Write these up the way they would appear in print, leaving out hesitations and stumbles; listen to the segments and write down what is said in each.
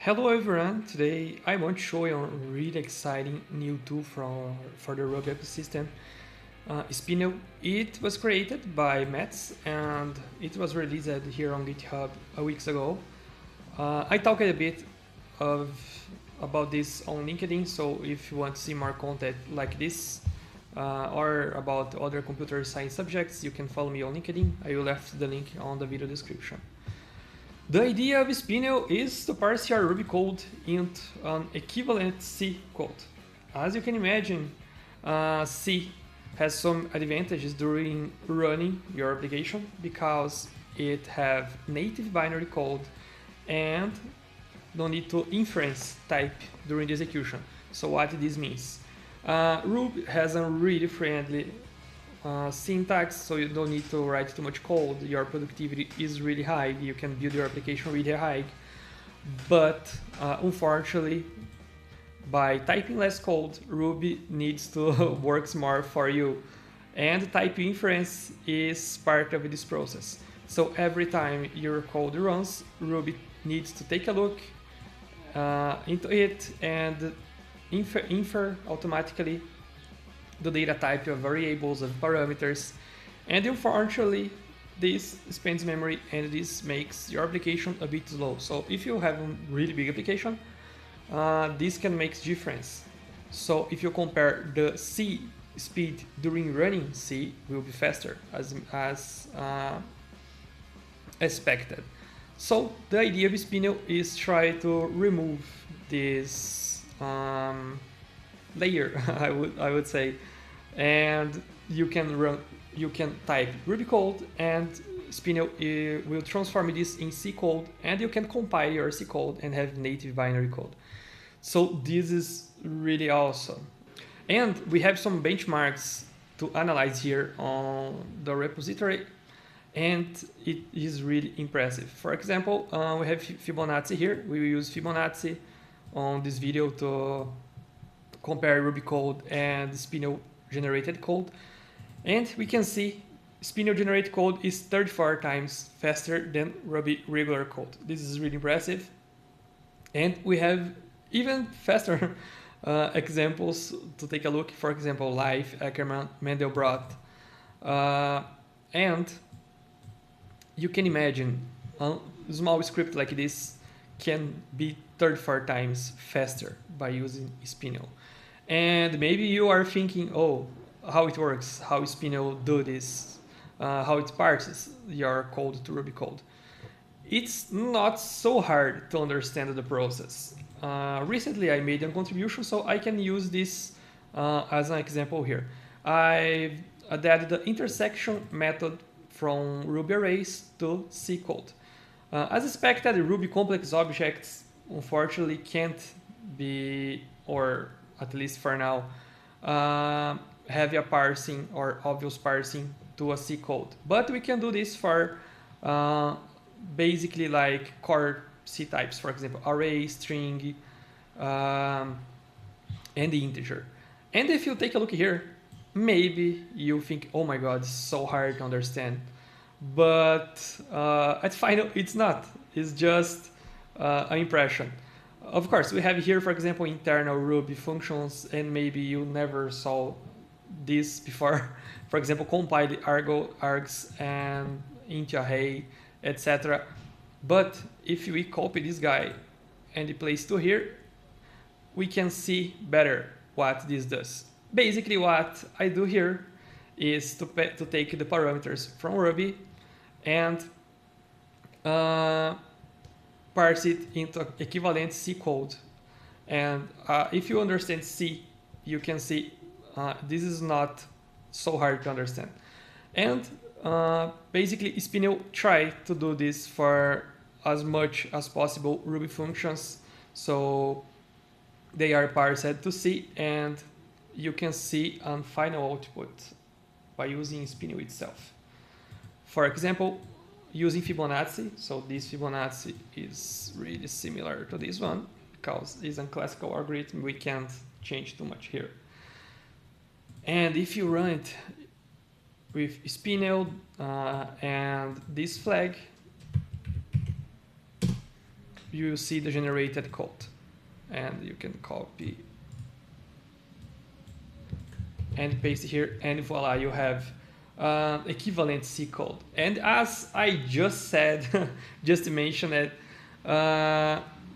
Hello everyone, today I want to show you a really exciting new tool for the Ruby ecosystem, Spinel. It was created by Matz and it was released here on GitHub a weeks ago. I talked a bit of about this on LinkedIn, so if you want to see more content like this or about other computer science subjects, you can follow me on LinkedIn. I will left the link on the video description. The idea of Spinel is to parse your Ruby code into an equivalent C code. As you can imagine, C has some advantages during running your application because it have native binary code and don't need to inference type during the execution. So what this means? Ruby has a really friendly syntax, so you don't need to write too much code. Your productivity is really high. You can build your application really high. But unfortunately, by typing less code, Ruby needs to work more for you. And type inference is part of this process. So every time your code runs, Ruby needs to take a look into it and infer automatically the data type of variables, of parameters, and unfortunately this spends memory and this makes your application a bit slow. So if you have a really big application, this can make difference. So if you compare the C speed during running, C will be faster as expected. So the idea of Spinel is try to remove this layer, I would say, and you can type Ruby code and Spinel will transform this in C code, and you can compile your C code and have native binary code. So this is really awesome. And we have some benchmarks to analyze here on the repository, and it is really impressive. For example, we have Fibonacci here. We will use Fibonacci on this video to compare Ruby code and Spinel generated code. And we can see Spinel generated code is 34 times faster than Ruby regular code. This is really impressive. And we have even faster examples to take a look. For example, Life, Ackermann, Mandelbrot. And you can imagine a small script like this can be 34 times faster by using Spinel. And maybe you are thinking, oh, how it works, how Spinel do this, how it parses your code to Ruby code. It's not so hard to understand the process. Recently I made a contribution, so I can use this as an example here. I've added the intersection method from Ruby arrays to C code. As expected, Ruby complex objects unfortunately can't be, or at least for now, have a parsing or obvious parsing to a C code. But we can do this for basically like core C types, for example, array, string, and the integer. And if you take a look here, maybe you think, oh my god, it's so hard to understand. But at final, it's not. It's just an impression. Of course, we have here, for example, internal Ruby functions, and maybe you never saw this before. For example, compile the args and int array, etc. But if we copy this guy and place to here, we can see better what this does. Basically, what I do here is to take the parameters from Ruby and parse it into equivalent C code. And if you understand C, you can see this is not so hard to understand. And basically, Spinel try to do this for as much as possible Ruby functions, so they are parsed to C, and you can see a final output by using Spinel itself. For example, using Fibonacci, so this Fibonacci is really similar to this one because it's a classical algorithm, we can't change too much here. And if you run it with Spinel and this flag, you will see the generated code, and you can copy and paste here, and voila, you have equivalent C code. And as I just said, just to mention that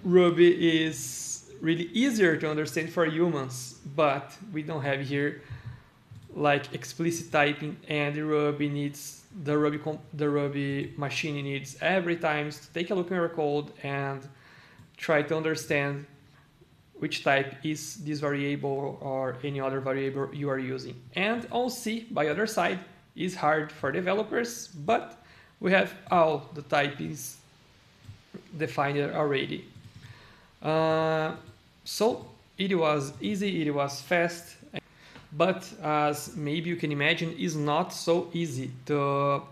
Ruby is really easier to understand for humans, but we don't have here like explicit typing, and the Ruby machine needs every time to take a look at your code and try to understand which type is this variable or any other variable you are using. And on C, by other side, is hard for developers, but we have all the types defined already. So it was easy, it was fast, but as maybe you can imagine, it's not so easy to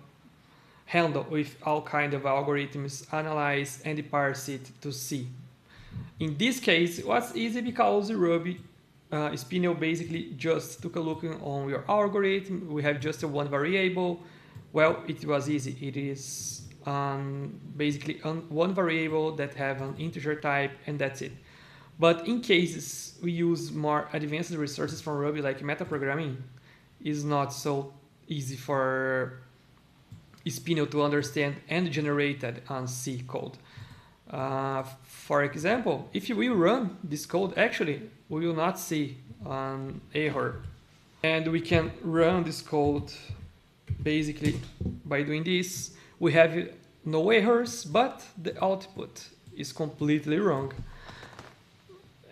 handle with all kind of algorithms, analyze and parse it to C. In this case, it was easy because Ruby Spinel basically just took a look on your algorithm. We have just one variable. Well, it was easy. It is basically one variable that have an integer type, and that's it. But in cases we use more advanced resources from Ruby, like metaprogramming, is not so easy for Spinel to understand and generate that on C code. For example, if we run this code, actually, we will not see an error. And we can run this code basically by doing this. We have no errors, but the output is completely wrong.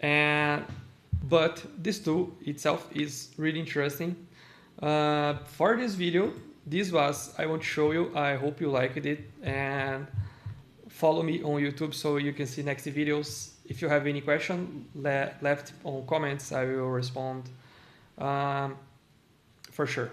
But this tool itself is really interesting. For this video, I want to show you. I hope you liked it, and follow me on YouTube so you can see next videos. If you have any question left on comments, I will respond for sure.